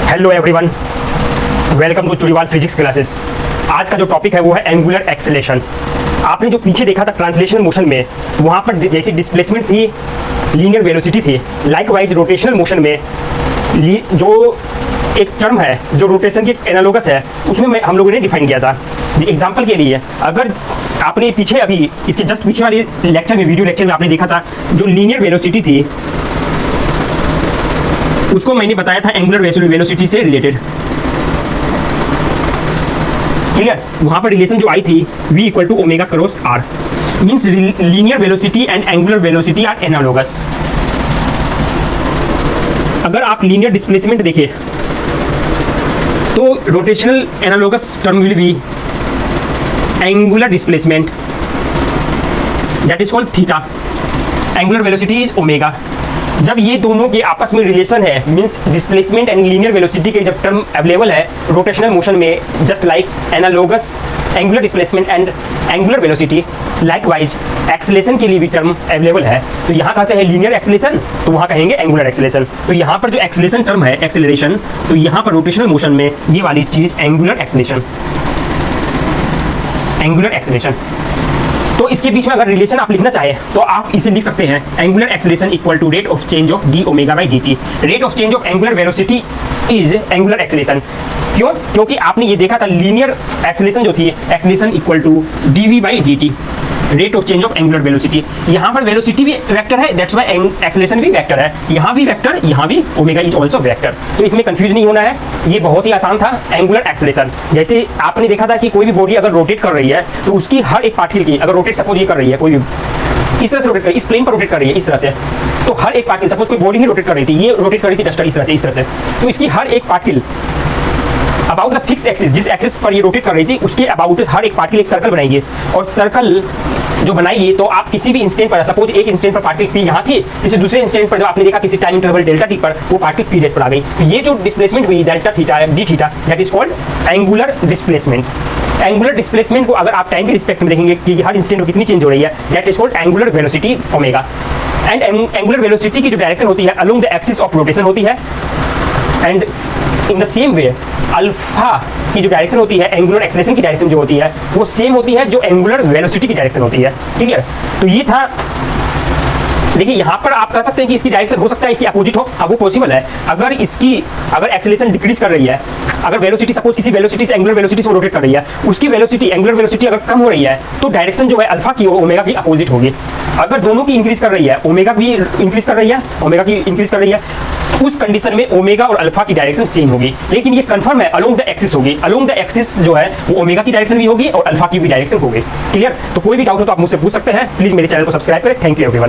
Hello everyone, welcome to Chudiwal physics classes. आज का जो टॉपिक है वो है एंगुलर एक्सेलेरेशन। आपने जो पीछे देखा था ट्रांसलेशनल मोशन में, वहाँ पर जैसी डिस्प्लेसमेंट थी, लीनियर वेलोसिटी थी, लाइकवाइज रोटेशनल मोशन में जो एक टर्म है जो रोटेशन के एनालोगस है, उसमें हम लोगों ने डिफाइन किया था। एग्जाम्पल के लिए, अगर आपने पीछे अभी इसके जस्ट पीछे वाले लेक्चर में, वीडियो लेक्चर में आपने देखा था, जो लीनियर वेलोसिटी थी उसको मैंने बताया था एंगुलर वेलोसिटी से रिलेटेड। क्लियर? वहां पर रिलेशन जो आई थी v equal to omega cross r, means linear velocity and angular velocity are analogous. अगर आप लीनियर डिस्प्लेसमेंट देखें तो rotational analogous term will be angular displacement, that is called theta, angular velocity is omega. जब ये दोनों के आपस में रिलेशन है, means displacement and linear velocity के जब टर्म अवेलेबल है रोटेशनल मोशन में, just like analogous angular displacement and angular velocity, likewise acceleration के लिए भी टर्म अवेलेबल है। तो यहाँ कहते हैं लीनियर एक्सेलेरेशन, तो वहाँ कहेंगे एंगुलर एक्सेलेरेशन। तो यहाँ पर जो एक्सेलेरेशन टर्म है, एक्सेलरेशन, तो यहाँ पर रोटेशनल मोशन में ये वाली चीज एंगुलर एक्सेलेरेशन, एंगुलर एक्सेलेरेशन। तो इसके बीच में अगर रिलेशन आप लिखना चाहे तो आप इसे लिख सकते हैं angular acceleration equal to rate of change of d omega by d t. Rate of change of angular velocity is angular acceleration. क्यों? क्योंकि आपने ये देखा था लीनियर एक्सेलेरेशन जो थी, acceleration equal to d v by d t, rate of change of angular velocity. यहाँ पर वेलोसिटी भी वेक्टर है, दैट्स व्हाई एक्सेलेरेशन भी वेक्टर है। यहाँ भी वेक्टर, यहाँ भी ओमेगा इज आल्सो वेक्टर। तो इसमें कंफ्यूज नहीं होना है, ये बहुत ही आसान था। एंगुलर एक्सेलेरेशन, जैसे आपने देखा था कि कोई भी बॉडी अगर रोटेट कर रही है तो उसकी हर एक पार्टिकल की, अगर रोटेट सपोज ये कर रही है, कोई भी इस तरह से रोटेट कर रही है, इस प्लेन पर रोटेट कर रही है, इस तरह से, तो हर एक पार्टिकल, सपोज कोई बॉडी ही रोटेट कर रही थी, ये रोटेट कर रही थी जस्ट इस तरह से, तो इसकी हर एक particle about the fixed axis, जिस एक्सिस पर ये रोटेट कर रही थी उसके अबाउट हर एक पार्टिकल एक सर्कल बनाएगी। और सर्कल जो बनाएगी तो आप किसी भी इंस्टेंट पर, सपोज एक इंस्टेंट पर पार्टिकल पी यहाँ थी, किसी दूसरे इंस्टेंट पर जब आपने देखा किसी टाइम इंटरवल डेल्टा टी पर, वो पार्टिकल पी रेस पर आ गई। तो ये जो डिस्प्लेसमेंट हुई delta theta D theta, that is called angular displacement. Angular displacement को अगर आप टाइम के रिस्पेक्ट में देखेंगे कि हर इंस्टेंट में कितनी चेंज हो रही है, that is called angular velocity omega. And angular velocity की जो डायरेक्शन होती है along the axis of rotation होती है, and in the same way alpha की जो डायरेक्शन होती है, एंगुलर एक्सेलेरेशन की डायरेक्शन जो होती है, वो सेम होती है जो एंगुलर वेलोसिटी की डायरेक्शन होती है। ठीक है? तो ये था। देखिए यहाँ पर आप कह सकते हैं कि इसकी डायरेक्शन हो सकता है इसकी अपोजिट हो। अब वो पॉसिबल है अगर एक्सेलेरेशन डिक्रीज कर रही है, अगर वेलोसिटी सपोज किसी वेलोसिटी से एंगुलर वेलोसिटी से रोटेट कर रही है, उसकी वेलोसिटी एंगुलर वेलोसिटी अगर कम हो रही है तो डायरेक्शन जो है अल्फा की ओमेगा की अपोजिट होगी। अगर दोनों की इंक्रीज कर रही है, ओमेगा भी इंक्रीज कर रही है, ओमेगा की इंक्रीज कर रही है, उस कंडीशन में ओमेगा और अल्फा की डायरेक्शन सेम होगी। लेकिन ये कंफर्म है अलोंग द एक्सिस होगी। अलोंग द एक्सिस जो है वो ओमेगा की डायरेक्शन भी होगी और अल्फा की भी डायरेक्शन होगी। क्लियर? तो कोई भी डाउट हो तो आप मुझसे पूछ सकते हैं। प्लीज मेरे चैनल को सब्सक्राइब करें। Thank you everyone.